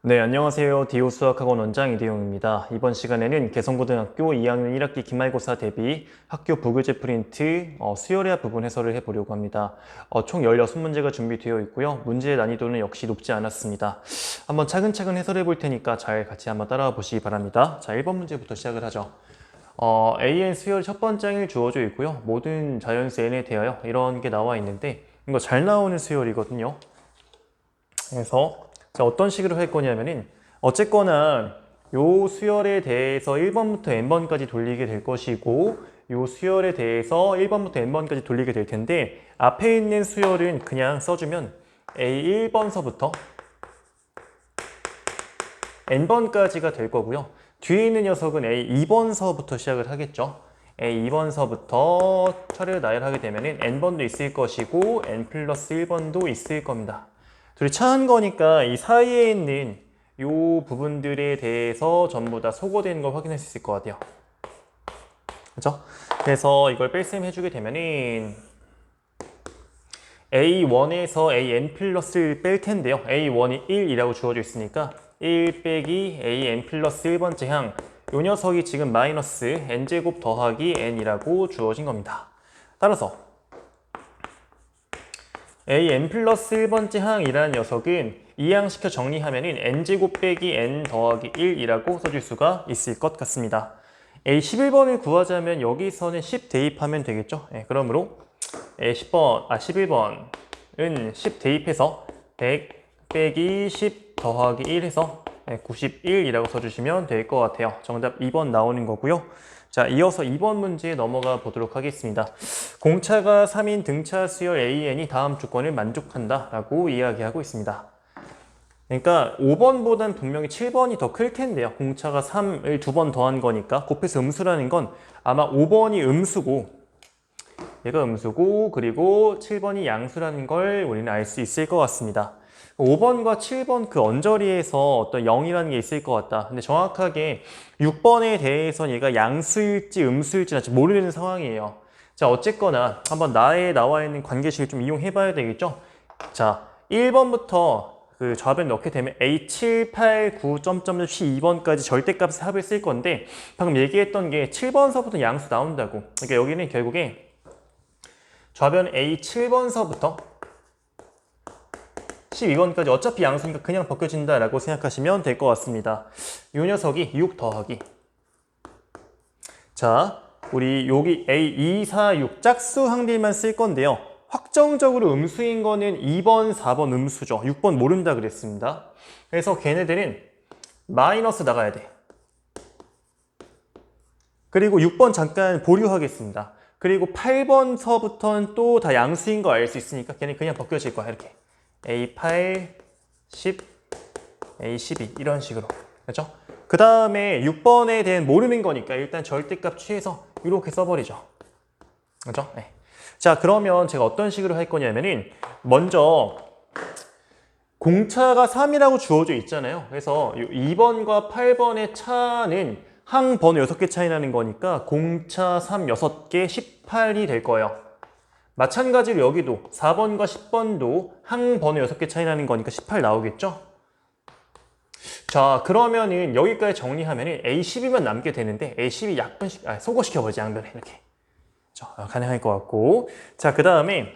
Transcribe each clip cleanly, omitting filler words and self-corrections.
네, 안녕하세요. 디오 수학학원 원장 이대용입니다. 이번 시간에는 개성고등학교 2학년 1학기 기말고사 대비 학교 부교재 프린트 수열의 부분 해설을 해보려고 합니다. 총 16문제가 준비되어 있고요. 문제의 난이도는 역시 높지 않았습니다. 한번 차근차근 해설해 볼 테니까 잘 같이 한번 따라와 보시기 바랍니다. 자, 1번 문제부터 시작을 하죠. AN 수열 첫 번째 항이 주어져 있고요. 모든 자연수 N에 대하여 이런 게 나와 있는데 이거 잘 나오는 수열이거든요. 그래서 자, 어떤 식으로 할 거냐면은 어쨌거나 요 수열에 대해서 1번부터 n번까지 돌리게 될 것이고 요 수열에 대해서 1번부터 n번까지 돌리게 될 텐데 앞에 있는 수열은 그냥 써주면 A1번서부터 n번까지가 될 거고요. 뒤에 있는 녀석은 A2번서부터 시작을 하겠죠. A2번서부터 차례를 나열하게 되면은 n번도 있을 것이고 n 플러스 1번도 있을 겁니다. 둘이 차한 거니까 이 사이에 있는 요 부분들에 대해서 전부 다 소거되는 걸 확인할 수 있을 것 같아요. 그죠? 그래서 이걸 뺄셈 해주게 되면은 A1에서 AN 플러스 1을 뺄 텐데요. A1이 1이라고 주어져 있으니까 1 빼기 AN 플러스 1번째 항, 요 녀석이 지금 마이너스 n제곱 더하기 n이라고 주어진 겁니다. 따라서 AN 플러스 1번째 항이라는 녀석은 이항시켜 정리하면은 n제곱 빼기 n 더하기 1이라고 써줄 수가 있을 것 같습니다. A11번을 구하자면 여기서는 10 대입하면 되겠죠. 그러므로 11번은 10 대입해서 100 빼기 10 더하기 1 해서 91이라고 써주시면 될 것 같아요. 정답 2번 나오는 거고요. 자, 이어서 2번 문제에 넘어가 보도록 하겠습니다. 공차가 3인 등차 수열 AN이 다음 조건을 만족한다 라고 이야기하고 있습니다. 그러니까 5번보단 분명히 7번이 더 클 텐데요. 공차가 3을 2번 더한 거니까 곱해서 음수라는 건 아마 5번이 음수고 얘가 음수고 그리고 7번이 양수라는 걸 우리는 알 수 있을 것 같습니다. 5번과 7번 그 언저리에서 어떤 0이라는 게 있을 것 같다. 근데 정확하게 6번에 대해서는 얘가 양수일지 음수일지 아직 모르는 상황이에요. 자, 어쨌거나 한번 나와 있는 관계식을 좀 이용해 봐야 되겠죠? 자, 1번부터 그 좌변 넣게 되면 A7, 8, 9, 점점 C2번까지 절대값에서 합을 쓸 건데 방금 얘기했던 게 7번서부터 양수 나온다고. 그러니까 여기는 결국에 좌변 A7번서부터 12번까지 어차피 양수니까 그냥 벗겨진다라고 생각하시면 될 것 같습니다. 이 녀석이 6 더하기. 자, 우리 여기 A2, 4, 6 짝수 항들만 쓸 건데요. 확정적으로 음수인 거는 2번, 4번 음수죠. 6번 모른다 그랬습니다. 그래서 걔네들은 마이너스 나가야 돼. 그리고 6번 잠깐 보류하겠습니다. 그리고 8번서부터는 또 다 양수인 거 알 수 있으니까 걔는 그냥 벗겨질 거야. 이렇게. A8, 10, A12 이런 식으로. 그렇죠? 그 다음에 6번에 대한 모르는 거니까 일단 절대값 취해서 이렇게 써버리죠. 그렇죠? 네. 자, 그러면 제가 어떤 식으로 할 거냐면은 먼저 공차가 3이라고 주어져 있잖아요. 그래서 2번과 8번의 차는 항 번호 6개 차이 나는 거니까 공차 3, 6개, 18이 될 거예요. 마찬가지로 여기도 4번과 10번도 항 번호 6개 차이 나는 거니까 18 나오겠죠? 자, 그러면은 여기까지 정리하면은 A12만 남게 되는데 A12 약분식, 소거시켜버리지, 양변에 이렇게. 가능할 것 같고. 자, 그 다음에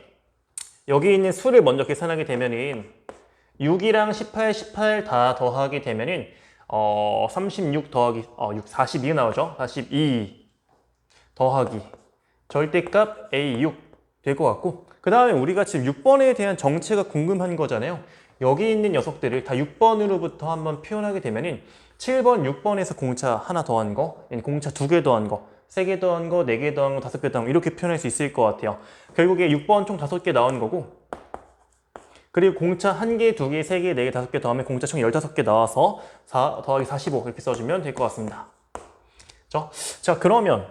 여기 있는 수를 먼저 계산하게 되면은 6이랑 18, 18 다 더하게 되면은 36 더하기 6, 42가 나오죠? 42 더하기 절대값 A6 될 것 같고, 그 다음에 우리가 지금 6번에 대한 정체가 궁금한 거잖아요. 여기 있는 녀석들을 다 6번으로부터 한번 표현하게 되면은 7번, 6번에서 공차 하나 더한 거, 공차 2개 더한 거, 3개 더한 거, 4개 더한 거, 5개 더한 거 이렇게 표현할 수 있을 것 같아요. 결국에 6번 총 5개 나온 거고, 그리고 공차 1개, 2개, 3개, 4개, 5개 더하면 공차 총 15개 나와서 4 더하기 45 이렇게 써주면 될 것 같습니다. 자, 그러면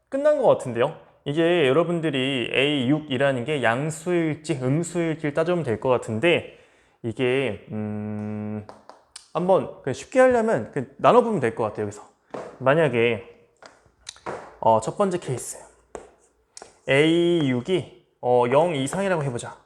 끝난 것 같은데요. 이게 여러분들이 A6이라는 게 양수일지 음수일지를 따져보면 될 것 같은데 이게 한번 쉽게 하려면 나눠보면 될 것 같아요. 여기서 만약에 첫 번째 케이스 A6이 0 이상이라고 해보자.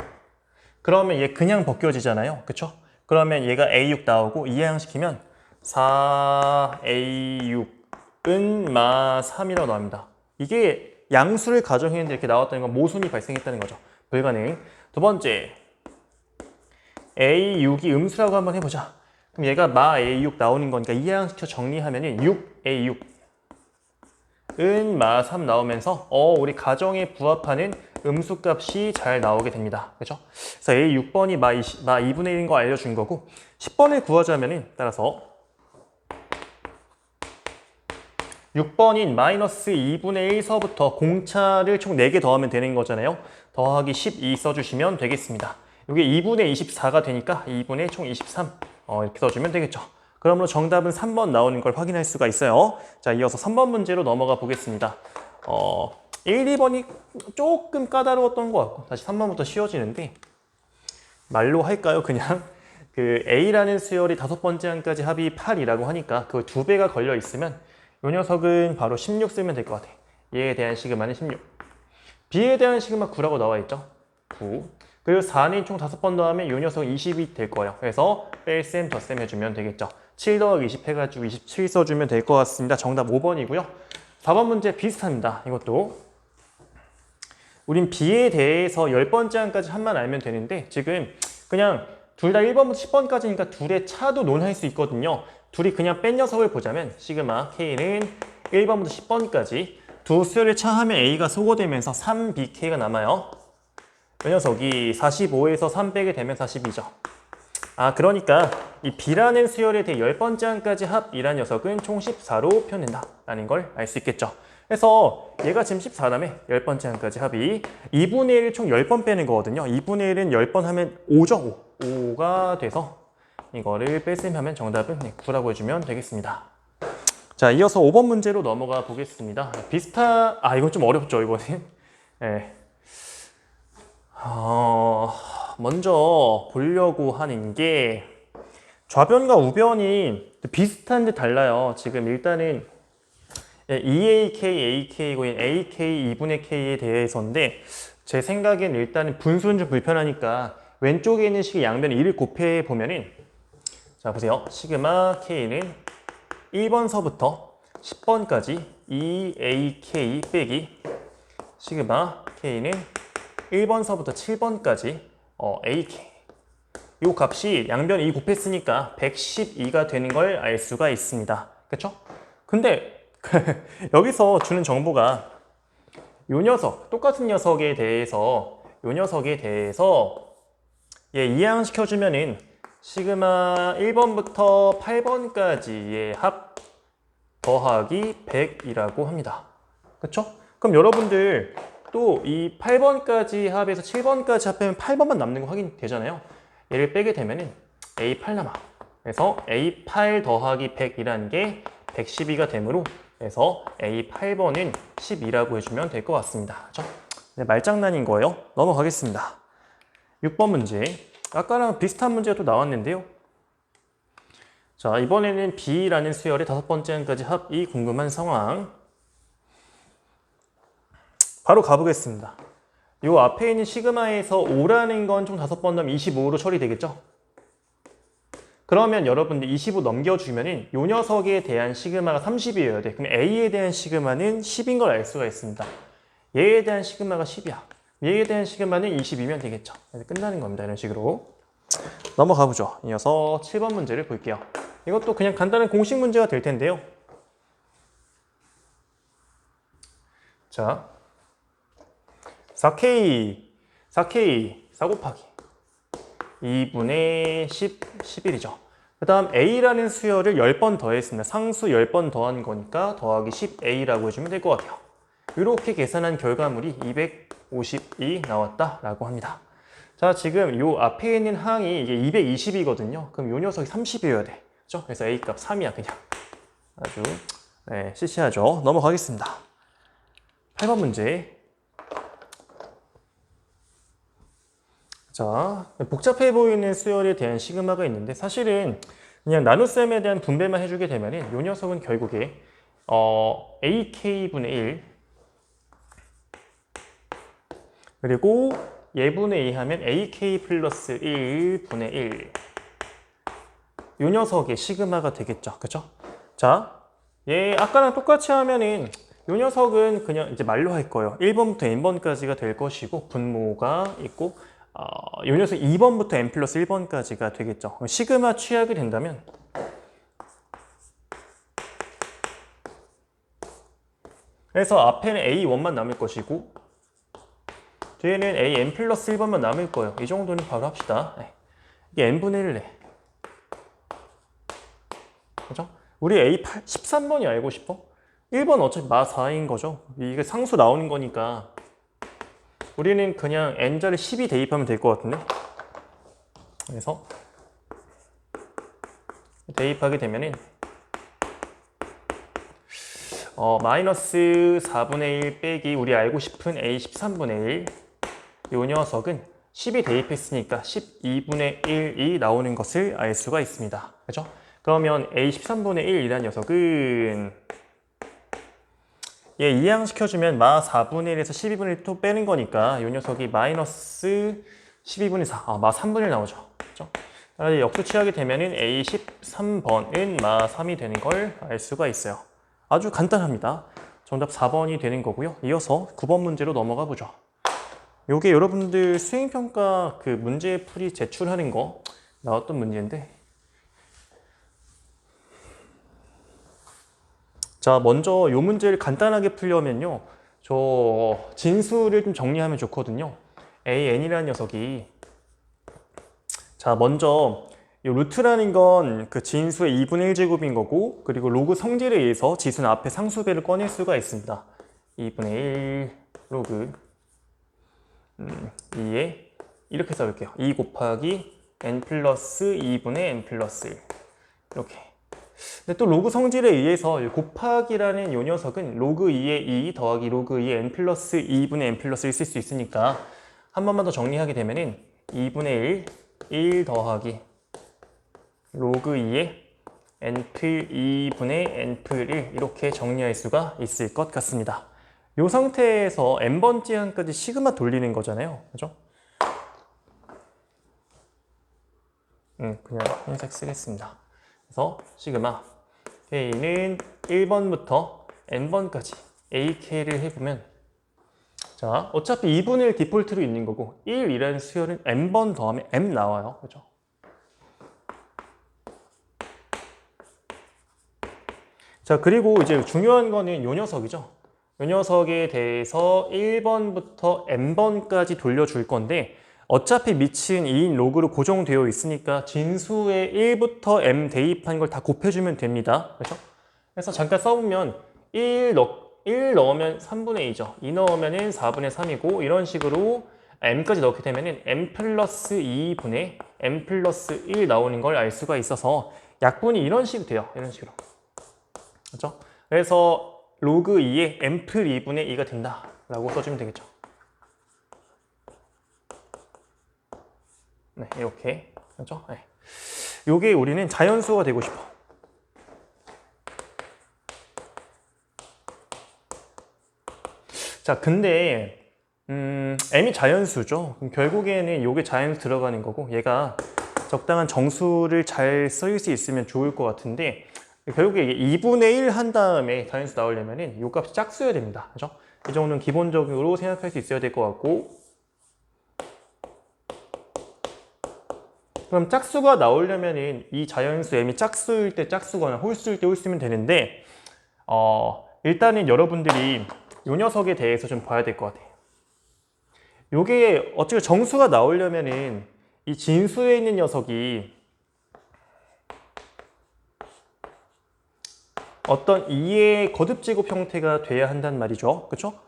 그러면 얘 그냥 벗겨지잖아요. 그쵸? 그러면 얘가 A6 나오고 이항시키면 4A6은 마 3이라고 나옵니다. 이게 양수를 가정했는데 이렇게 나왔다는 건 모순이 발생했다는 거죠. 불가능. 두 번째, A6이 음수라고 한번 해보자. 그럼 얘가 마 A6 나오는 거니까 이항시켜 정리하면은 6A6은 마 3 나오면서 우리 가정에 부합하는 음수값이 잘 나오게 됩니다. 그렇죠? 그래서 A6번이 마 2분의 1인 거 알려준 거고 10번을 구하자면은 따라서 6번인 마이너스 2분의 1서부터 공차를 총 4개 더하면 되는 거잖아요. 더하기 12 써주시면 되겠습니다. 이게 2분의 24가 되니까 2분의 총 23 이렇게 써주면 되겠죠. 그러므로 정답은 3번 나오는 걸 확인할 수가 있어요. 자, 이어서 3번 문제로 넘어가 보겠습니다. 1, 2번이 조금 까다로웠던 것 같고 다시 3번부터 쉬워지는데 말로 할까요? 그냥 그 A라는 수열이 5번째 항까지 합이 8이라고 하니까 그 2배가 걸려 있으면 이 녀석은 바로 16 쓰면 될 것 같아. 얘에 대한 시그마는 16. B에 대한 시그마 9라고 나와 있죠. 9. 그리고 4는 총 5번 더하면 이 녀석은 20이 될 거예요. 그래서 뺄셈 덧셈 해주면 되겠죠. 7 더하기 20 해가지고 27 써주면 될 것 같습니다. 정답 5번이고요. 4번 문제 비슷합니다. 이것도. 우린 B에 대해서 10번째 항까지 한만 알면 되는데 지금 그냥 둘 다 1번부터 10번까지니까 둘의 차도 논할 수 있거든요. 둘이 그냥 뺀 녀석을 보자면 시그마 K는 1번부터 10번까지 두 수열을 차하면 A가 소거되면서 3BK가 남아요. 이 녀석이 45에서 3 빼게 되면 42죠. 그러니까 이 B라는 수열에 대해 10번째 항까지 합이라는 녀석은 총 14로 표현된다라는 걸 알 수 있겠죠. 그래서 얘가 지금 14라며 10번째 항까지 합이 2분의 1을 총 10번 빼는 거거든요. 2분의 1은 10번 하면 5죠. 5가 돼서 이거를 뺄셈하면 정답은 9라고 해주면 되겠습니다. 자, 이어서 5번 문제로 넘어가 보겠습니다. 이건 좀 어렵죠, 이번엔. 네. 먼저 보려고 하는 게 좌변과 우변이 비슷한데 달라요. 지금 일단은 EAK, AK고 AK 2분의 K에 대해서인데 제 생각엔 일단은 분수는 좀 불편하니까 왼쪽에 있는 식의 양변에 1을 곱해 보면은 자 보세요. 시그마 K는 1번서부터 10번까지 EAK 빼기 시그마 K는 1번서부터 7번까지 AK 이 값이 양변 2 곱했으니까 112가 되는 걸 알 수가 있습니다. 그렇죠? 근데 여기서 주는 정보가 요 녀석, 똑같은 녀석에 대해서 얘 이항시켜주면은 시그마 1번부터 8번까지의 합 더하기 100이라고 합니다. 그렇죠? 그럼 여러분들 또 이 8번까지 합에서 7번까지 합하면 8번만 남는 거 확인되잖아요. 얘를 빼게 되면은 A8 남아. 그래서 A8 더하기 100이라는 게 112가 되므로 그래서 A8번은 12라고 해주면 될 것 같습니다. 그렇죠? 네, 말장난인 거예요. 넘어가겠습니다. 6번 문제. 아까랑 비슷한 문제가 또 나왔는데요. 자, 이번에는 B라는 수열의 5번째 항까지 합이 궁금한 상황. 바로 가보겠습니다. 요 앞에 있는 시그마에서 5라는 건 총 5번 더하면 25로 처리되겠죠? 그러면 여러분들 25 넘겨주면은 요 녀석에 대한 시그마가 30이어야 돼. 그럼 A에 대한 시그마는 10인 걸 알 수가 있습니다. 얘에 대한 시그마가 10이야. 얘에 대한 시그마는 20이면 되겠죠. 그래서 끝나는 겁니다. 이런 식으로. 넘어가 보죠. 이어서 7번 문제를 볼게요. 이것도 그냥 간단한 공식 문제가 될 텐데요. 자, 4K 4 곱하기 2분의 10, 11이죠. 그 다음 A라는 수열을 10번 더했습니다. 상수 10번 더한 거니까 더하기 10A라고 해주면 될 것 같아요. 이렇게 계산한 결과물이 250이 나왔다라고 합니다. 자, 지금 요 앞에 있는 항이 이게 220이거든요. 그럼 요 녀석이 30이어야 돼. 그렇죠? 그래서 A 값 3이야, 그냥. 아주 시시하죠. 넘어가겠습니다. 8번 문제. 자, 복잡해 보이는 수열에 대한 시그마가 있는데 사실은 그냥 나눗셈에 대한 분배만 해주게 되면은 요 녀석은 결국에 AK분의 1 그리고 예분의 2 하면 AK 플러스 1분의 1 요 녀석의 시그마가 되겠죠. 그죠? 자, 얘 아까랑 똑같이 하면은 요 녀석은 그냥 이제 말로 할 거예요. 1번부터 n번까지가 될 것이고 분모가 있고 요 녀석 2번부터 n 플러스 1번까지가 되겠죠. 시그마 취하게 된다면 그래서 앞에는 a1만 남을 것이고 뒤에는 an 플러스 1번만 남을 거예요. 이 정도는 바로 합시다. 네. 이게 n분의 1네. 그죠? 우리 A8, 13번이 알고 싶어? 1번 어차피 마4인 거죠. 이게 상수 나오는 거니까 우리는 그냥 n자를 10이 대입하면 될 것 같은데 그래서 대입하게 되면은 마이너스 4분의 1 빼기 우리 알고 싶은 A 13분의 1 이 녀석은 10이 대입했으니까 12분의 1이 나오는 것을 알 수가 있습니다. 그죠? 그러면 A 13분의 1이라는 녀석은 얘 이항시켜주면 마 4분의 1에서 12분의 1 또 빼는 거니까 이 녀석이 마이너스 12분의 4, 마 3분의 1 나오죠. 그죠? 역수 취하게 되면은 A 13번은 마 3이 되는 걸 알 수가 있어요. 아주 간단합니다. 정답 4번이 되는 거고요. 이어서 9번 문제로 넘어가 보죠. 요게 여러분들 수행평가 그 문제 풀이 제출하는 거 나왔던 문제인데 자, 먼저 요 문제를 간단하게 풀려면요. 저 진수를 좀 정리하면 좋거든요. AN이라는 녀석이 자, 먼저 이 루트라는 건 그 진수의 2분의 1제곱인 거고 그리고 로그 성질에 의해서 지수는 앞에 상수배를 꺼낼 수가 있습니다. 2분의 1 로그 2에 이렇게 써볼게요. 2 곱하기 n 플러스 2분의 n 플러스 1 이렇게. 근데 또 로그 성질에 의해서 곱하기라는 이 녀석은 로그 2의 2 더하기 로그 2의 n 플러스 2분의 n 플러스 1 쓸 수 있으니까 한 번만 더 정리하게 되면은 2분의 1 더하기 로그 2의 n플 2분의 n플 1 이렇게 정리할 수가 있을 것 같습니다. 이 상태에서 n번째 항까지 시그마 돌리는 거잖아요. 그죠? 그냥 흰색 쓰겠습니다. 그래서 시그마 K는 1번부터 n번까지 AK를 해보면 자, 어차피 2분의 1 디폴트로 있는 거고 1이라는 수열은 n번 더하면 m 나와요. 그죠? 자, 그리고 이제 중요한 거는 요 녀석이죠. 요 녀석에 대해서 1번부터 n번까지 돌려줄 건데 어차피 밑은 2인 로그로 고정되어 있으니까 진수의 1부터 m 대입한 걸 다 곱해주면 됩니다. 그렇죠? 그래서 잠깐 써보면 1 넣으면 3분의 2죠. 2 넣으면 4분의 3이고 이런 식으로 m까지 넣게 되면 m 플러스 2분의 m 플러스 1 나오는 걸 알 수가 있어서 약분이 이런 식으로 돼요. 이런 식으로. 그렇죠? 그래서 로그 2에 m플 2분의 2가 된다 라고 써주면 되겠죠. 네, 이렇게. 그렇죠? 네. 요게 우리는 자연수가 되고 싶어. 자, 근데 m이 자연수죠. 그럼 결국에는 요게 자연수 들어가는 거고 얘가 적당한 정수를 잘 쓸 수 있으면 좋을 것 같은데 결국에 이게 2분의 1 한 다음에 자연수 나오려면은 요 값이 짝수여야 됩니다. 그죠? 이 정도는 기본적으로 생각할 수 있어야 될 것 같고 그럼 짝수가 나오려면은 이 자연수 m이 짝수일 때 짝수거나 홀수일 때 홀수면 되는데 일단은 여러분들이 요 녀석에 대해서 좀 봐야 될 것 같아요. 요게 어차피 정수가 나오려면은 이 진수에 있는 녀석이 어떤 2의 거듭제곱 형태가 돼야 한단 말이죠. 그렇죠?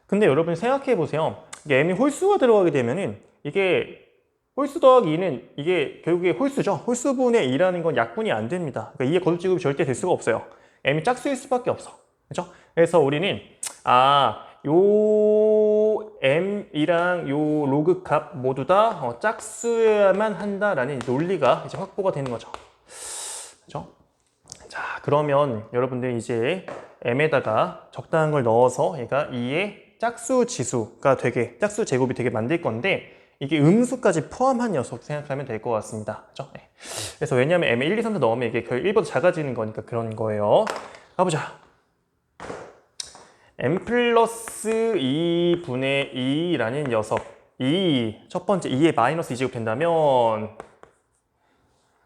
근데 여러분 생각해 보세요. 이게 m이 홀수가 들어가게 되면은 이게 홀수 더하기 2는 이게 결국에 홀수죠. 홀수분의 2라는 건 약분이 안 됩니다. 그러니까 2의 거듭제곱이 절대 될 수가 없어요. m이 짝수일 수밖에 없어. 그렇죠? 그래서 우리는 요 m이랑 요 로그 값 모두 다 짝수여야만 한다라는 논리가 이제 확보가 되는 거죠. 그렇죠? 자, 그러면 여러분들 이제 m에다가 적당한 걸 넣어서 얘가 2의 짝수 지수가 되게 짝수 제곱이 되게 만들 건데 이게 음수까지 포함한 녀석 생각하면 될 것 같습니다. 그렇죠? 네. 그래서 왜냐하면 m에 1, 2, 3, 4 넣으면 이게 거의 1보다 작아지는 거니까 그런 거예요. 가보자. m 플러스 2분의 2라는 녀석, 첫 번째 2의 마이너스 2제곱 된다면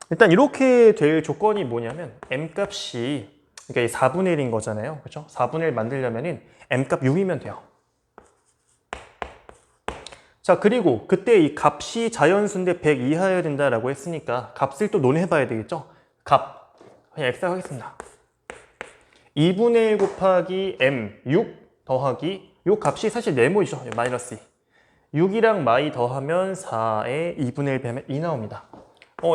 일단 이렇게 될 조건이 뭐냐면 m 값이 그러니까 4분의 1인 거잖아요. 그렇죠? 4분의 1 만들려면은 m 값 6이면 돼요. 자, 그리고 그때 이 값이 자연수인데 100 이하여야 된다라고 했으니까 값을 또 논해봐야 되겠죠? 값. 그냥 x 하겠습니다. 2분의 1 곱하기 m, 6 더하기 요 값이 사실 네모이죠. 마이너스 2. 6이랑 마이 더하면 4에 2분의 1 빼면 2 나옵니다.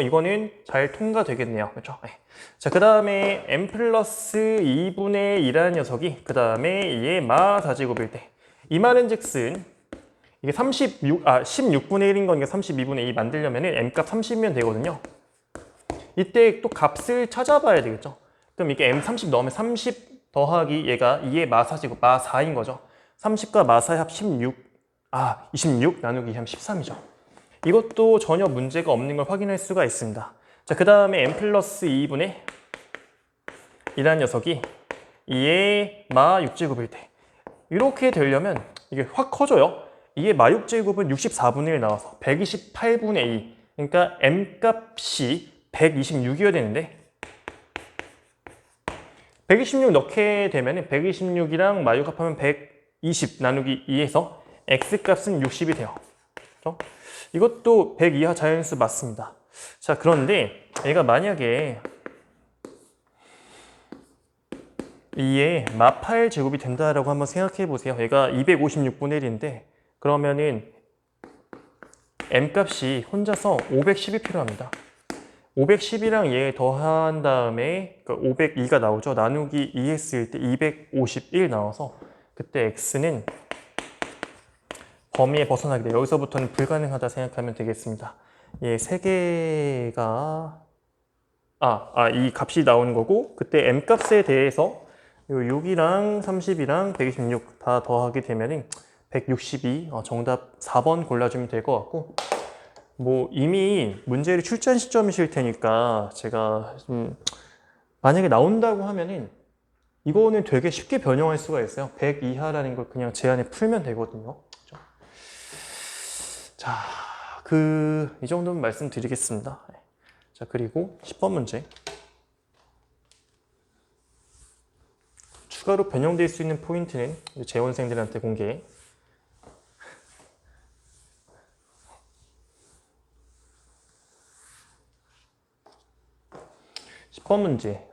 이거는 잘 통과되겠네요. 그렇죠? 네. 자, 그 다음에 m 플러스 2분의 2라는 녀석이 그 다음에 2의 마 4제곱일 때 이 말은 즉슨 이게 16분의 1인 거니까 32분의 2 만들려면 m값 30이면 되거든요. 이때 또 값을 찾아봐야 되겠죠. 그럼 이게 m 30 넣으면 30 더하기 얘가 2의 마 4제곱, 마 4인 거죠. 30과 마 4의 합 16, 26 나누기 2 하면 13이죠. 이것도 전혀 문제가 없는 걸 확인할 수가 있습니다. 자, 그 다음에 m 플러스 2분의 2라는 녀석이 2의 마 6제곱일 때 이렇게 되려면 이게 확 커져요. 2의 마 6제곱은 64분의 1 나와서 128분의 2. 그러니까 m 값이 126이어야 되는데 126 넣게 되면 126이랑 마 6 합하면 120 나누기 2에서 x 값은 60이 돼요. 그렇죠? 이것도 100 이하 자연수 맞습니다. 자, 그런데 얘가 만약에 2의 마 8제곱이 된다라고 한번 생각해 보세요. 얘가 256분의 1인데 그러면은 m 값이 혼자서 510이 필요합니다. 510이랑 얘 더한 다음에 502가 나오죠. 나누기 2 했을 때 251 나와서 그때 x는 범위에 벗어나게 돼요. 여기서부터는 불가능하다 생각하면 되겠습니다. 얘 3개가 이 값이 나오는 거고 그때 m 값에 대해서 6이랑 30이랑 126 다 더하게 되면 162 정답 4번 골라주면 될 것 같고 뭐 이미 문제를 출제한 시점이실 테니까 제가 좀 만약에 나온다고 하면은 이거는 되게 쉽게 변형할 수가 있어요. 100 이하라는 걸 그냥 제한에 풀면 되거든요. 그렇죠? 자, 이 정도는 말씀드리겠습니다. 자, 그리고 10번 문제. 추가로 변형될 수 있는 포인트는 재원생들한테 공개. 10번 문제.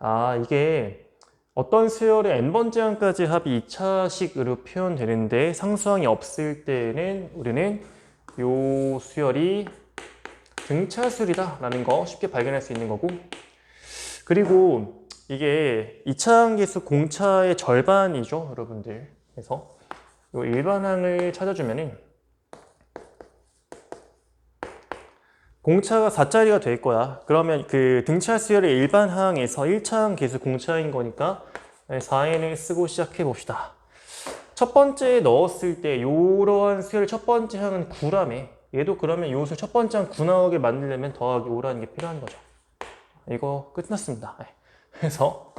이게 어떤 수열의 n번째 항까지 합이 2차식으로 표현되는데 상수항이 없을 때는 우리는 이 수열이 등차수열이다 라는 거 쉽게 발견할 수 있는 거고 그리고 이게 2차항계수 공차의 절반이죠 여러분들. 그래서 이 일반항을 찾아주면은 공차가 4짜리가 될 거야. 그러면 그 등차 수열의 일반 항에서 1차항 계수 공차인 거니까 4n을 쓰고 시작해 봅시다. 첫 번째 넣었을 때 이러한 수열의 첫 번째 항은 9라며. 얘도 그러면 요 수 첫 번째 항 9 나오게 만들려면 더하기 5라는 게 필요한 거죠. 이거 끝났습니다. 그래서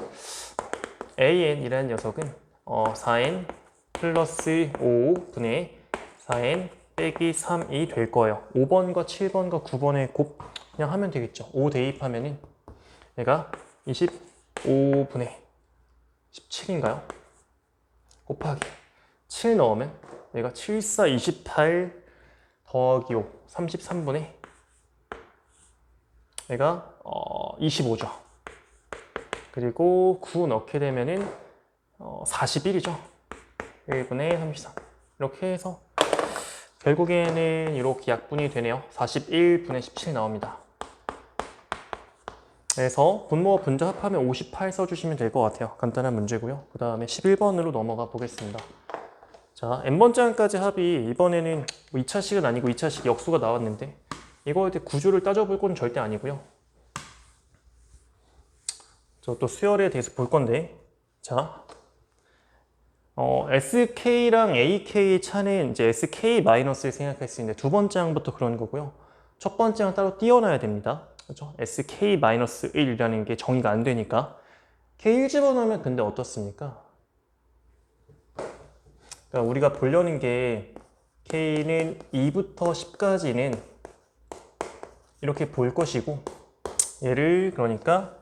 an이라는 녀석은 4n 플러스 5분의 4n 빼기 3이 될 거예요. 5번과 7번과 9번의 곱 그냥 하면 되겠죠. 5 대입하면은 얘가 25분의 17인가요? 곱하기 7 넣으면 얘가 7, 4, 28 더하기 5 33분의 얘가 25죠. 그리고 9 넣게 되면은 41이죠. 1분의 33 이렇게 해서 결국에는 이렇게 약분이 되네요. 41분의 17 나옵니다. 그래서 분모와 분자 합하면 58 써주시면 될 것 같아요. 간단한 문제고요. 그 다음에 11번으로 넘어가 보겠습니다. 자, n번째 항까지 합이 이번에는 2차식은 아니고 2차식 역수가 나왔는데 이거에 대해 구조를 따져볼 건 절대 아니고요. 저 또 수열에 대해서 볼 건데 자 SK랑 AK의 차는 이제 SK-를 생각할 수 있는데 두 번째 항부터 그런 거고요. 첫 번째 항 따로 띄워놔야 됩니다. 그렇죠? SK-1이라는 게 정의가 안 되니까. K1 집어넣으면 근데 어떻습니까? 그러니까 우리가 보려는 게 K는 2부터 10까지는 이렇게 볼 것이고 얘를 그러니까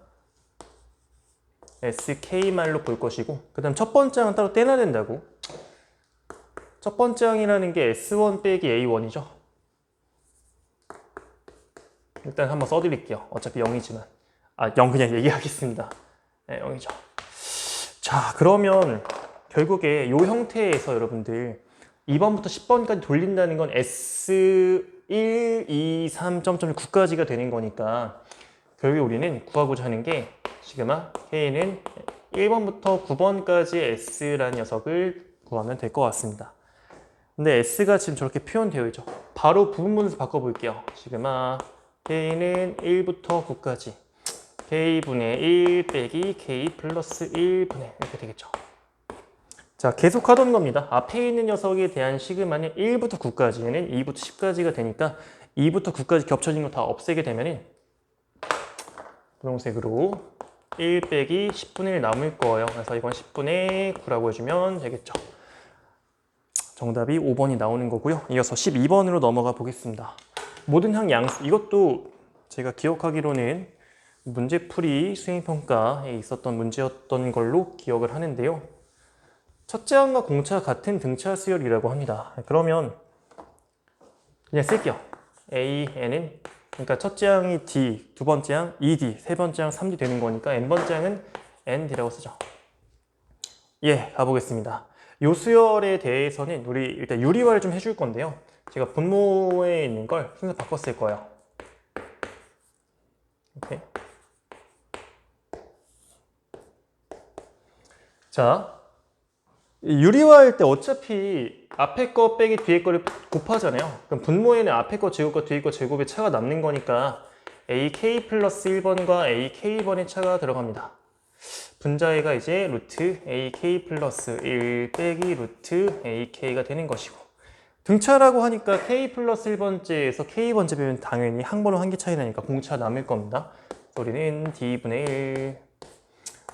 SK말로 볼 것이고 그 다음 첫 번째 항은 따로 떼놔야 된다고. 첫 번째 항이라는 게 S1 빼기 A1이죠. 일단 한번 써드릴게요. 어차피 0이지만 0 그냥 얘기하겠습니다. 네, 0이죠. 자, 그러면 결국에 이 형태에서 여러분들 2번부터 10번까지 돌린다는 건 S1, 2, 3.9까지가 되는 거니까 결국에 우리는 구하고자 하는 게 시그마 K는 1번부터 9번까지 S라는 녀석을 구하면 될 것 같습니다. 근데 S가 지금 저렇게 표현되어 있죠. 바로 부분분에서 바꿔볼게요. 시그마 K는 1부터 9까지 K분의 1 빼기 K 플러스 1분의 이렇게 되겠죠. 자, 계속 하던 겁니다. 앞에 있는 녀석에 대한 시그마는 1부터 9까지, 얘는 2부터 10까지가 되니까 2부터 9까지 겹쳐진 거 다 없애게 되면은 분홍색으로 1 빼기 10분의 1 남을 거예요. 그래서 이건 10분의 9라고 해주면 되겠죠. 정답이 5번이 나오는 거고요. 이어서 12번으로 넘어가 보겠습니다. 모든 항 양수, 이것도 제가 기억하기로는 문제풀이 수행평가에 있었던 문제였던 걸로 기억을 하는데요. 첫째 항과 공차가 같은 등차 수열이라고 합니다. 그러면 그냥 쓸게요. A, N은 그러니까 첫째 항이 D, 두 번째 항 2D, 세 번째 항 3D 되는 거니까 N번째 항은 ND라고 쓰죠. 예, 가보겠습니다. 요 수열에 대해서는 우리 일단 유리화를 좀 해줄 건데요. 제가 분모에 있는 걸 순서 바꿨을 거예요. 이렇게. 자, 유리화할 때 어차피 앞에 거 빼기 뒤에 거를 곱하잖아요. 그럼 분모에는 앞에 거 제곱과 뒤에 거 제곱의 차가 남는 거니까 AK 플러스 1번과 AK번의 차가 들어갑니다. 분자에가 이제 루트 AK 플러스 1 빼기 루트 AK가 되는 것이고 등차라고 하니까 K 플러스 1번째에서 K번째 배면 당연히 항번호 한 개 차이 나니까 공차 남을 겁니다. 우리는 D분의 1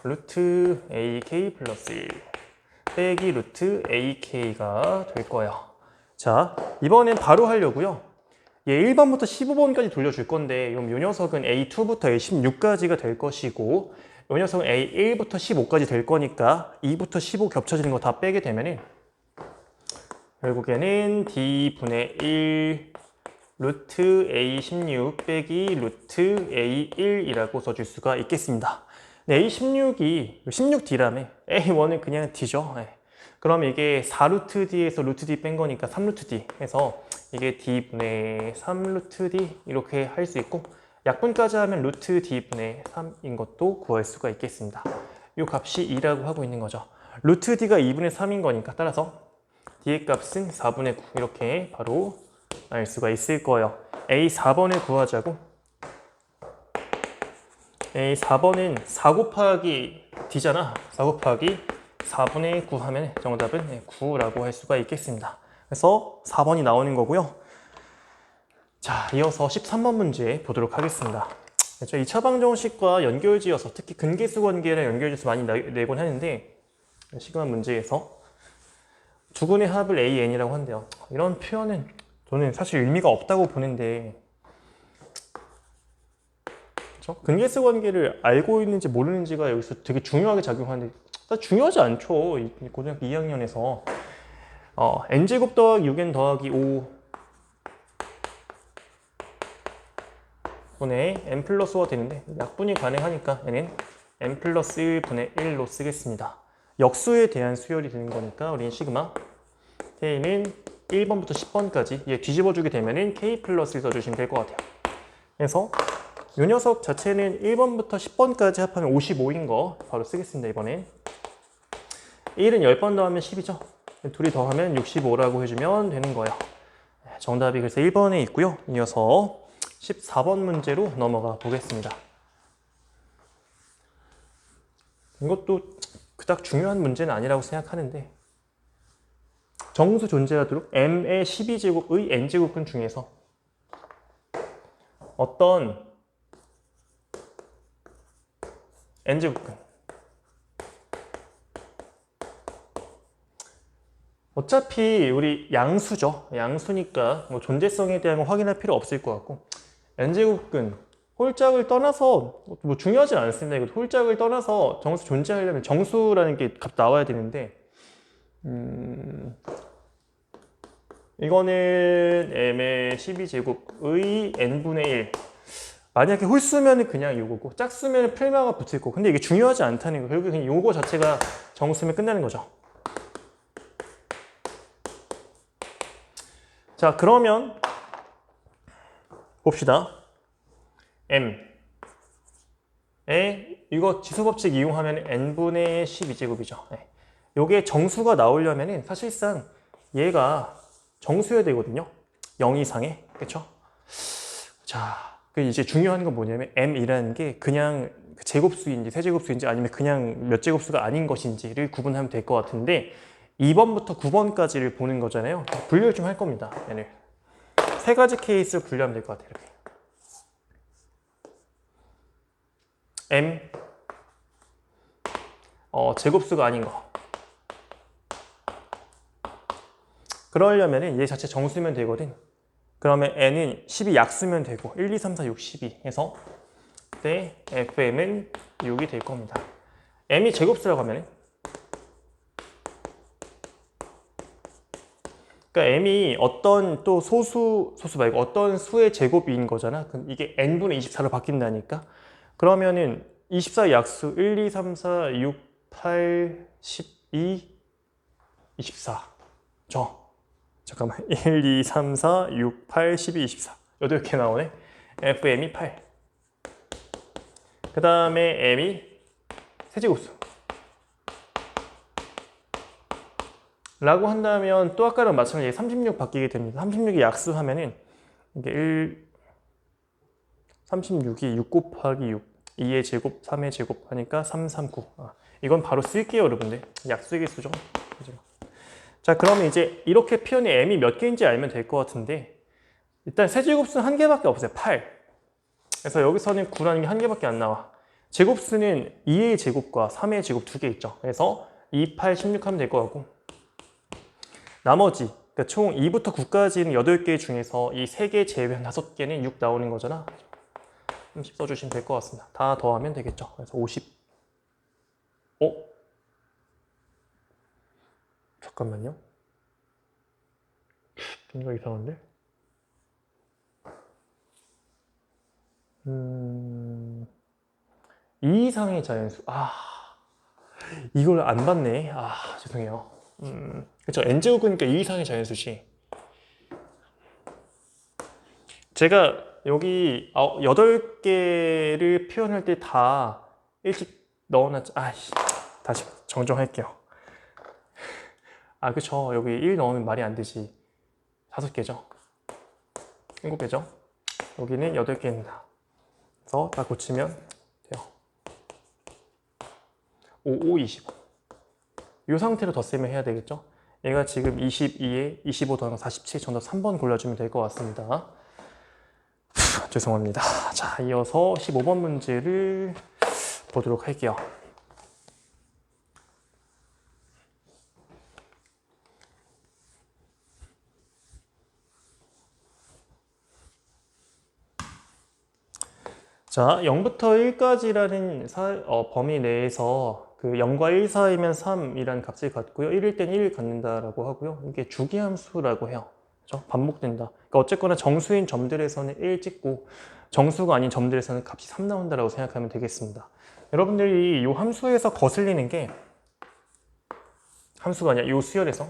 루트 AK 플러스 1 빼기 루트 AK가 될 거예요. 자, 이번엔 바로 하려고요. 얘 1번부터 15번까지 돌려줄 건데 이 녀석은 A2부터 A16까지가 될 것이고 이 녀석은 A1부터 15까지 될 거니까 2부터 15 겹쳐지는 거 다 빼게 되면은 결국에는 D분의 1 루트 A16 빼기 루트 A1이라고 써줄 수가 있겠습니다. A16이 16D라며 A1은 그냥 D죠. 네. 그럼 이게 4루트 D에서 루트 D 뺀 거니까 3루트 D 해서 이게 D분의 3루트 D 이렇게 할 수 있고 약분까지 하면 루트 D분의 3인 것도 구할 수가 있겠습니다. 이 값이 2라고 하고 있는 거죠. 루트 D가 2분의 3인 거니까 따라서 D의 값은 4분의 9 이렇게 바로 알 수가 있을 거예요. A4번을 구하자고. A4번은 4 곱하기 D잖아. 4 곱하기 4분의 9 하면 정답은 9라고 할 수가 있겠습니다. 그래서 4번이 나오는 거고요. 자, 이어서 13번 문제 보도록 하겠습니다. 2차 방정식과 연결지어서 특히 근계수 관계랑 연결지어서 많이 내곤 하는데 시그마 문제에서 두근의 합을 AN이라고 한대요. 이런 표현은 저는 사실 의미가 없다고 보는데 그렇죠? 근계수 관계를 알고 있는지 모르는지가 여기서 되게 중요하게 작용하는데 중요하지 않죠. 고등학교 2학년에서 n제곱 더하기 6n 더하기 5 분의 n 플러스 5가 되는데 약분이 가능하니까 얘는 n 플러스 1분의 1로 쓰겠습니다. 역수에 대한 수열이 되는 거니까 우리는 시그마 K는 1번부터 10번까지 얘 뒤집어주게 되면 K 플러스 1 써주시면 될 것 같아요. 그래서 이 녀석 자체는 1번부터 10번까지 합하면 55인 거 바로 쓰겠습니다. 이번에 1은 10번 더하면 10이죠. 둘이 더하면 65라고 해주면 되는 거예요. 정답이 그래서 1번에 있고요. 이어서 14번 문제로 넘어가 보겠습니다. 이것도 그닥 중요한 문제는 아니라고 생각하는데 정수 존재하도록 m의 12제곱의 n제곱근 중에서 어떤 n제곱근, 어차피 우리 양수죠. 양수니까 뭐 존재성에 대한 건 확인할 필요 없을 것 같고, n제곱근 홀짝을 떠나서 뭐 중요하진 않습니다. 이거 홀짝을 떠나서 정수 존재하려면 정수라는 게 값 나와야 되는데, 이거는 m의 12제곱의 n분의 1. 만약에 홀수면 그냥 이거고, 짝수면 풀마가 붙을 거고, 근데 이게 중요하지 않다는 거. 결국에 그냥 요거 자체가 정수면 끝나는 거죠. 자, 그러면 봅시다. m에 이거 지수법칙 이용하면 n분의 12제곱이죠. 네. 요게 정수가 나오려면은 사실상 얘가 정수여야 되거든요. 0 이상의. 그쵸? 자, 그 이제 중요한 건 뭐냐면 m이라는 게 그냥 제곱수인지 세제곱수인지 아니면 그냥 몇 제곱수가 아닌 것인지를 구분하면 될 것 같은데 2번부터 9번까지를 보는 거잖아요. 분류를 좀 할 겁니다. 얘를. 세 가지 케이스를 분류하면 될 것 같아요. 이렇게. m 제곱수가 아닌 거. 그러려면 얘 자체 정수면 되거든. 그러면 n은 10이 약수면 되고 1, 2, 3, 4, 6, 12 해서 그때 fm은 6이 될 겁니다. m이 제곱수라고 하면 그러니까 m이 어떤 또 소수 말고 어떤 수의 제곱인 거잖아. 그럼 이게 n분의 24로 바뀐다니까. 그러면은 24의 약수 1, 2, 3, 4, 6, 8, 12, 24. 잠깐만. 1, 2, 3, 4, 6, 8, 12, 24. 8개 나오네. fm이 8. 그 다음에 m이 세제곱수. 라고 한다면 또 아까랑 마찬가지로 36 바뀌게 됩니다. 36이 약수하면은 이게 36이 6 곱하기 6, 2의 제곱, 3의 제곱 하니까 339. 이건 바로 쓸게요, 여러분들. 약수의 개수죠. 자, 그러면 이제 이렇게 표현이 m이 몇 개인지 알면 될 것 같은데 일단 세제곱수는 한 개밖에 없어요. 8. 그래서 여기서는 9라는 게 한 개밖에 안 나와. 제곱수는 2의 제곱과 3의 제곱 2개 있죠. 그래서 2, 8, 16 하면 될 것 같고 나머지 그러니까 총 2부터 9까지는 8개 중에서 이 3개 제외한 5개는 6 나오는 거잖아. 30 써주시면 될 것 같습니다. 다 더하면 되겠죠. 그래서 50. 잠깐만요. 뭔가 이상한데? 이 이상의 자연수. 이걸 안 봤네. 죄송해요. 그쵸. n제곱이니까 2 이상의 자연수지. 제가 여기 8개를 표현할 때 다 일찍 넣어놨죠. 다시 정정할게요. 그쵸. 여기 1 넣으면 말이 안 되지. 5개죠. 7개죠. 여기는 8개입니다. 그래서 다 고치면 돼요. 5, 5, 25. 이 상태로 덧셈을 해야 되겠죠. 얘가 지금 22에 25 더하면 47. 정답 3번 골라주면 될 것 같습니다. 죄송합니다. 자, 이어서 15번 문제를 보도록 할게요. 자, 0부터 1까지라는 범위 내에서 그 0과 1 사이면 3이라는 값을 갖고요. 1일 땐 1을 갖는다라고 하고요. 이게 주기함수라고 해요. 그렇죠? 반복된다. 그러니까 어쨌거나 정수인 점들에서는 1 찍고 정수가 아닌 점들에서는 값이 3 나온다라고 생각하면 되겠습니다. 여러분들이 이 함수에서 거슬리는 게 함수가 아니라 이 수열에서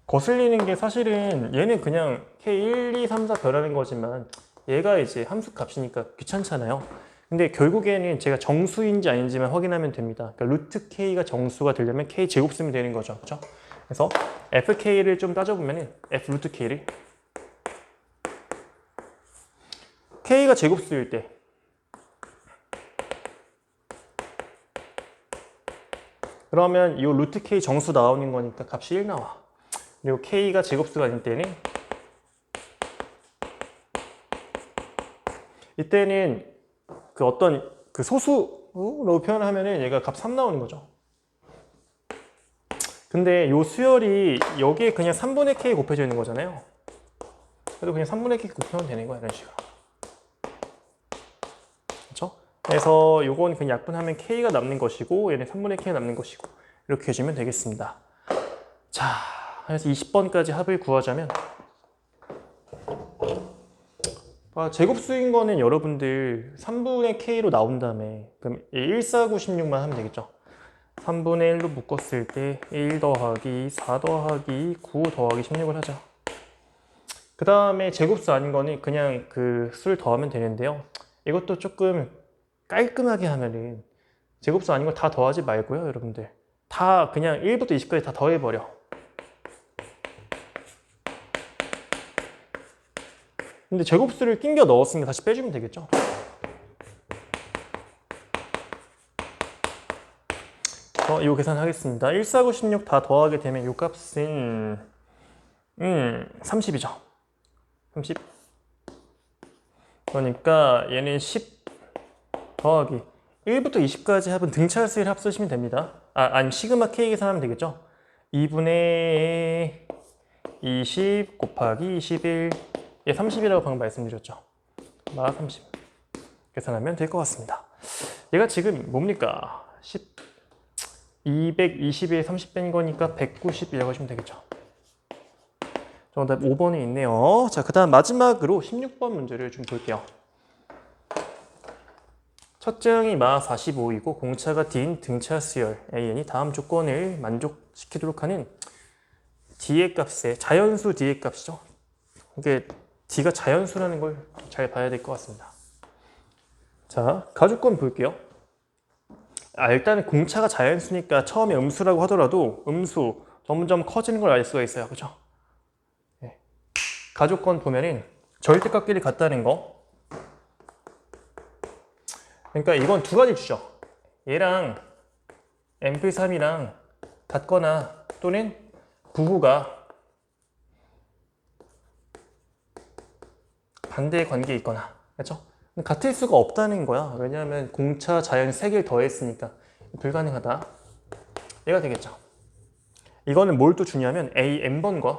거슬리는 게 사실은 얘는 그냥 K1, 2, 3, 4 별하는 거지만 얘가 이제 함수 값이니까 귀찮잖아요. 근데 결국에는 제가 정수인지 아닌지만 확인하면 됩니다. 그러니까 루트 K가 정수가 되려면 K 제곱 쓰면 되는 거죠. 그렇죠? 그래서 FK를 좀 따져보면 F 루트 K를 K가 제곱수일 때 그러면 이 루트 K 정수 나오는 거니까 값이 1 나와. 그리고 K가 제곱수가 아닐 때는 이때는 그 어떤 그 소수로 표현하면은 얘가 값 3 나오는 거죠. 근데 요 수열이 여기에 그냥 3분의 K 곱해져 있는 거잖아요. 그래도 그냥 3분의 K 곱하면 되는 거야, 이런 식으로. 그렇죠? 그래서 요건 그냥 약분하면 K가 남는 것이고 얘는 3분의 K가 남는 것이고 이렇게 해주면 되겠습니다. 자, 그래서 20번까지 합을 구하자면 제곱수인 거는 여러분들 3분의 K로 나온 다음에 그럼 1496만 하면 되겠죠. 3분의 1로 묶었을 때 1 더하기 4 더하기 9 더하기 16을 하자. 그 다음에 제곱수 아닌 거는 그냥 그 수를 더하면 되는데요. 이것도 조금 깔끔하게 하면은 제곱수 아닌 걸 다 더하지 말고요, 여러분들. 다 그냥 1부터 20까지 다 더해버려. 근데 제곱수를 낑겨 넣었으니까 다시 빼주면 되겠죠. 이거 계산하겠습니다. 1496 다 더하게 되면 이 값은 30이죠. 30. 그러니까 얘는 10 더하기 1부터 20까지 합은 등차수를 합쓰시면 됩니다. 아니 시그마 K 계산하면 되겠죠. 2분의 20 곱하기 21 얘 30이라고 방금 말씀드렸죠. 마 30 계산하면 될 것 같습니다. 얘가 지금 뭡니까? 220에 30 뺀 거니까 190이라고 하시면 되겠죠. 정답 5번에 있네요. 자, 그 다음 마지막으로 16번 문제를 좀 볼게요. 첫 증이 마 45이고 공차가 D인 등차 수열 AN이 다음 조건을 만족시키도록 하는 D의 값의 자연수 D의 값이죠. 이게 D가 자연수라는 걸 잘 봐야 될 것 같습니다. 자, 가주권 볼게요. 일단은 공차가 자연수니까 처음에 음수라고 하더라도 음수 점점 커지는 걸 알 수가 있어요. 그렇죠? 네. 가주권 보면은 절대값끼리 같다는 거. 그러니까 이건 두 가지 주죠. 얘랑 M+3이랑 같거나 또는 부호가 반대의 관계에 있거나. 그렇죠? 같을 수가 없다는 거야. 왜냐하면 공차 자연수 3개를 더했으니까 불가능하다. 얘가 되겠죠. 이거는 뭘 또 주냐면 A, N번과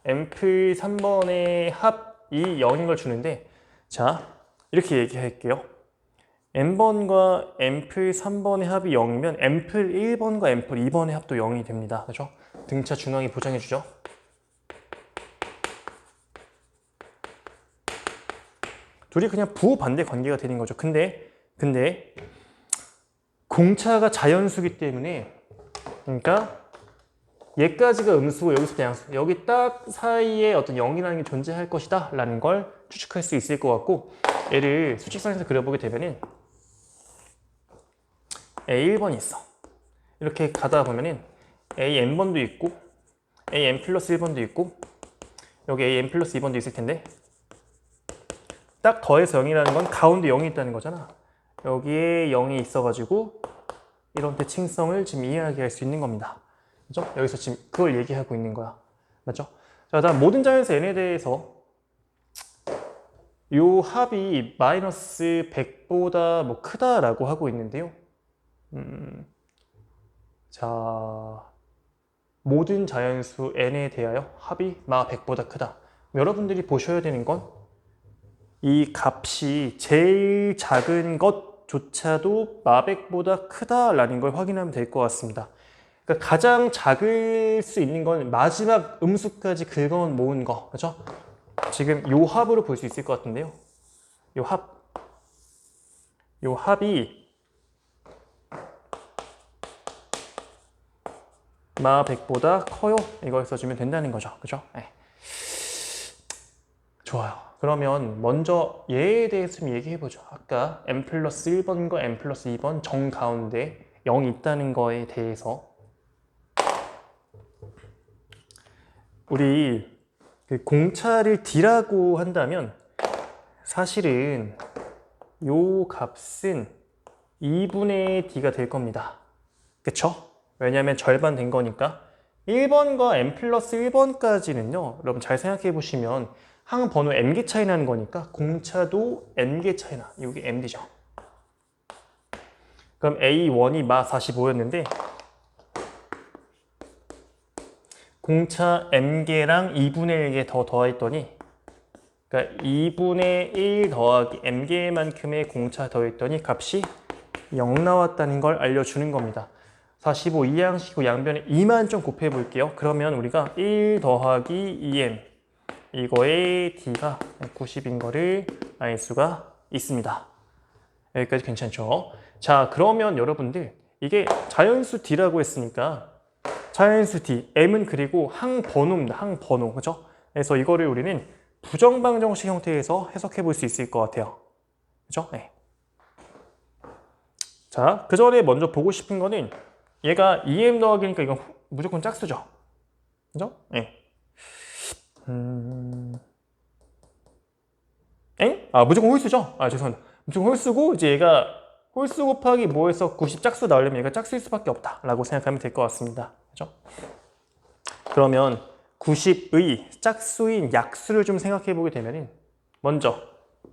M+3번의 합이 0인 걸 주는데 자, 이렇게 얘기할게요. N번과 M+3번의 합이 0이면 M+1번과 M+2번의 합도 0이 됩니다. 그렇죠? 등차 중앙이 보장해주죠. 둘이 그냥 부호 반대 관계가 되는 거죠. 근데 공차가 자연수기 때문에 그러니까 얘까지가 음수고 여기서 양수 여기 딱 사이에 어떤 0이라는 게 존재할 것이다 라는 걸 추측할 수 있을 것 같고 얘를 수직선에서 그려보게 되면은 A1번이 있어. 이렇게 가다 보면은 AN번도 있고 AN+1번도 있고 여기 AN+2번도 있을 텐데 딱 더해서 0이라는 건 가운데 0이 있다는 거잖아. 여기에 0이 있어가지고 이런 대칭성을 지금 이야기할 수 있는 겁니다. 그죠? 여기서 지금 그걸 얘기하고 있는 거야. 맞죠? 자, 다음 모든 자연수 n에 대해서 요 합이 마이너스 100보다 뭐 크다라고 하고 있는데요. 자, 모든 자연수 n에 대하여 합이 마 100보다 크다. 여러분들이 보셔야 되는 건 이 값이 제일 작은 것조차도 마 100보다 크다라는 걸 확인하면 될 것 같습니다. 그러니까 가장 작을 수 있는 건 마지막 음수까지 긁어 모은 거, 그렇죠? 지금 요 합으로 볼 수 있을 것 같은데요. 요 합이 마 100보다 커요. 이걸 써주면 된다는 거죠, 그렇죠? 네. 좋아요. 그러면 먼저 얘에 대해서 좀 얘기해보죠. 아까 M+1번과 M+2번 정 가운데 0이 있다는 거에 대해서 우리 그 공차를 D라고 한다면 사실은 요 값은 2분의 D가 될 겁니다. 그쵸? 왜냐면 절반 된 거니까. 1번과 n 플러스 1번까지는요, 여러분 잘 생각해 보시면 항 번호 m개 차이 나는 거니까 공차도 n개 차이 나. 여기 md죠. 그럼 A1이 마 45였는데 공차 m개랑 2분의 1개 더 더했더니, 그러니까 2분의 1 더하기 m개만큼의 공차 더했더니 값이 0 나왔다는 걸 알려주는 겁니다. 45 이항식이고 양변에 2만 좀 곱해 볼게요. 그러면 우리가 1 더하기 2m 이거의 d가 90인 거를 알 수가 있습니다. 여기까지 괜찮죠? 자, 그러면 여러분들 이게 자연수 d라고 했으니까 자연수 d, m은 그리고 항번호입니다. 항번호, 그죠? 그래서 이거를 우리는 부정방정식 형태에서 해석해 볼 수 있을 것 같아요. 그죠? 네. 자, 그 전에 먼저 보고 싶은 거는 얘가 2m 더하기니까 이건 무조건 짝수죠. 그죠? 네. 무조건 홀수죠? 죄송합니다. 무조건 홀수고, 이제 얘가 홀수 곱하기 뭐에서 90 짝수 나오려면 얘가 짝수일 수밖에 없다라고 생각하면 될 것 같습니다. 그죠? 그러면 90의 짝수인 약수를 좀 생각해 보게 되면은 먼저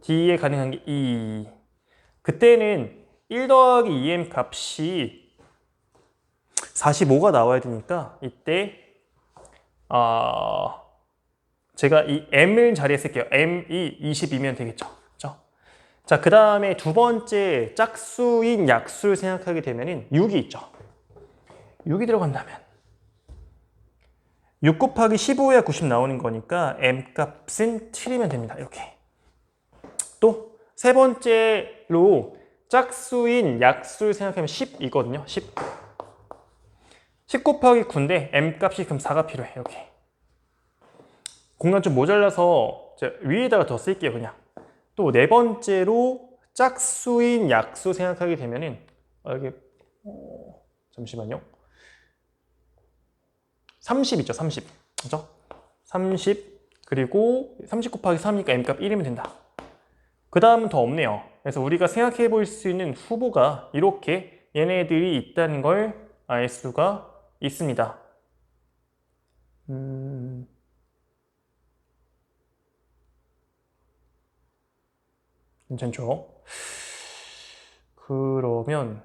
d에 가능한 게 2. 그때는 1 더하기 2m 값이 45가 나와야 되니까 이때 제가 이 m을 자리에 쓸게요. m이 22면 되겠죠. 그렇죠? 자, 그 다음에 두 번째 짝수인 약수를 생각하게 되면은 6이 있죠. 6이 들어간다면 6 곱하기 15해야 90 나오는 거니까 m 값은 7이면 됩니다. 이렇게. 또 세 번째로 짝수인 약수를 생각하면 10이거든요. 10. 10 곱하기 9인데 m 값이 그럼 4가 필요해. 이렇게. 공간 좀 모자라서 위에다가 더 쓸게요. 그냥. 또 네 번째로 짝수인 약수 생각하게 되면은 이게 잠시만요. 30 있죠. 30. 그죠? 30 그리고 30 곱하기 3이니까 m 값 1이면 된다. 그 다음은 더 없네요. 그래서 우리가 생각해 볼 수 있는 후보가 이렇게 얘네들이 있다는 걸 알 수가 있습니다. 괜찮죠? 그러면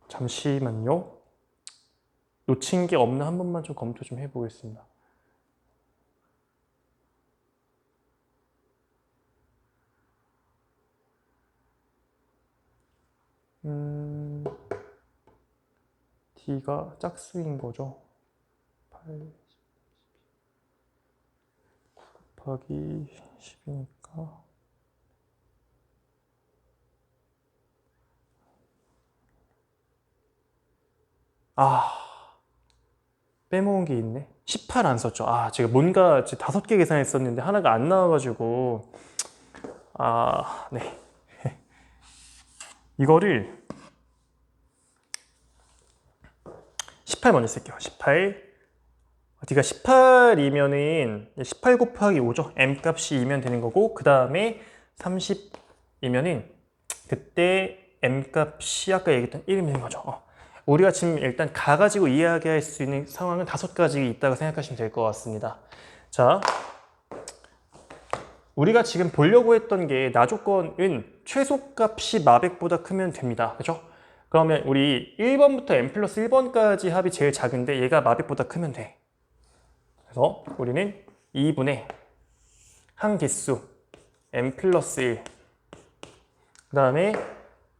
잠시만요. 놓친 게 없나 한 번만 좀 검토 좀 해보겠습니다. d가 짝수인 거죠. 8, 9 곱하기 10이니까 빼먹은 게 있네. 18 안 썼죠. 제가 뭔가 5개 계산했었는데 하나가 안 나와가지고 네. 이거를 18 먼저 쓸게요. 18. d가 18이면은 18 곱하기 5죠. m 값이 2면 되는 거고, 그 다음에 30이면은 그때 m 값이 아까 얘기했던 1이면 되는 거죠. 우리가 지금 일단 가가지고 이야기할 수 있는 상황은 5가지 있다고 생각하시면 될 것 같습니다. 자, 우리가 지금 보려고 했던 게 나조건은 최소값이 마백보다 크면 됩니다. 그죠? 그러면 우리 1번부터 n 플러스 1번까지 합이 제일 작은데 얘가 마백보다 크면 돼. 그래서 우리는 2분의 항기수 n 플러스 1, 그 다음에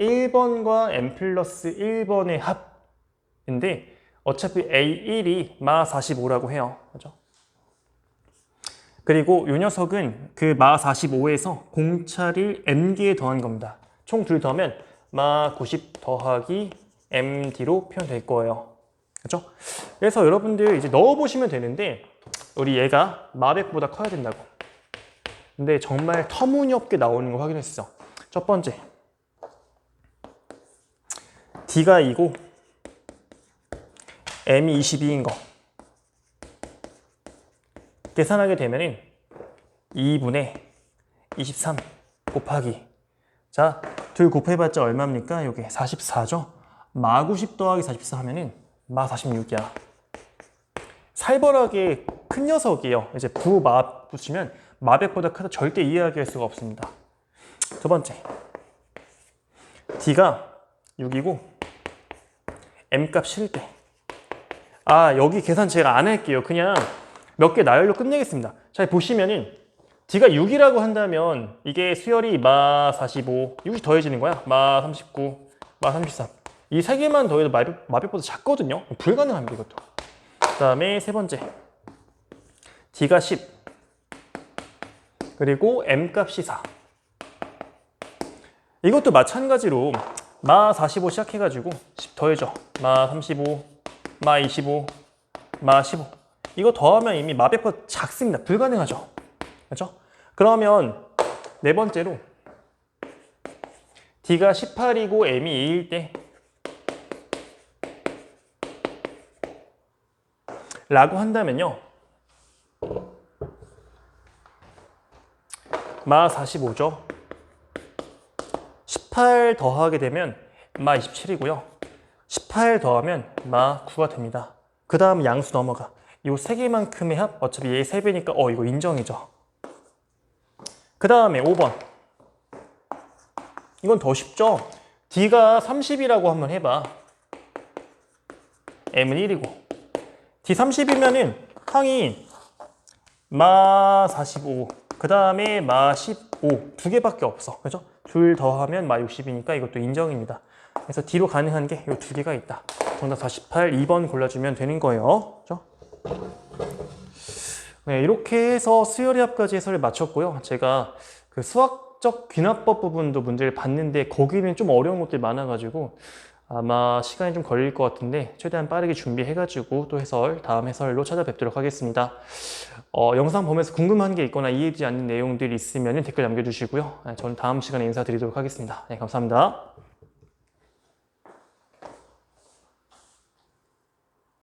1번과 n 플러스 1번의 합인데 어차피 A1이 마 45라고 해요. 그죠? 그리고 이 녀석은 그 마 45에서 공차를 n개에 더한 겁니다. 총 둘 더하면 마 90 더하기 md로 표현될 거예요. 그렇죠? 그래서 여러분들 이제 넣어보시면 되는데 우리 얘가 마백보다 커야 된다고. 근데 정말 터무니없게 나오는 거 확인했어. 첫 번째, d가 2고 m이 22인 거 계산하게 되면은 2분의 23 곱하기, 자, 둘 곱해봤자 얼마입니까? 요게 44죠? 마 90 더하기 44 하면은 마 46이야. 살벌하게 큰 녀석이에요. 이제 부마 붙이면 마100보다 크다 절대 이해하기 할 수가 없습니다. 두 번째, D가 6이고 M값 실을 때, 여기 계산 제가 안 할게요. 그냥 몇 개 나열로 끝내겠습니다. 잘 보시면은 D가 6이라고 한다면 이게 수열이 마 45, 6이 더해지는 거야. 마 39, 마 33. 이 세 개만 더해도 마100보다 작거든요. 불가능합니다, 이것도. 그 다음에 세 번째, D가 10, 그리고 M값이 4. 이것도 마찬가지로 마 45 시작해가지고 10 더해줘. 마 35, 마 25, 마 15. 이거 더하면 이미 마100보다 작습니다. 불가능하죠. 그렇죠? 그러면 네 번째로 D가 18이고 M이 2일 때 라고 한다면요, 마 45죠. 18 더하게 되면 마 27이고요. 18 더하면 마 9가 됩니다. 그 다음 양수 넘어가. 이 세 개만큼의 합, 어차피 얘 3배니까 이거 인정이죠. 그 다음에 5번. 이건 더 쉽죠? D가 30이라고 한번 해봐. M은 1이고. D 30이면은 항이 마 45, 그 다음에 마 15 두 개밖에 없어. 그죠? 둘 더하면 마 60이니까 이것도 인정입니다. 그래서 D로 가능한 게 이 두 개가 있다. 정답 48, 2번 골라주면 되는 거예요. 그죠? 네, 이렇게 해서 수열의 합까지 해설을 마쳤고요. 제가 그 수학적 귀납법 부분도 문제를 봤는데 거기는 좀 어려운 것들이 많아가지고 아마 시간이 좀 걸릴 것 같은데 최대한 빠르게 준비해가지고 또 다음 해설로 찾아뵙도록 하겠습니다. 영상 보면서 궁금한 게 있거나 이해되지 않는 내용들이 있으면 댓글 남겨주시고요. 저는 다음 시간에 인사드리도록 하겠습니다. 네, 감사합니다.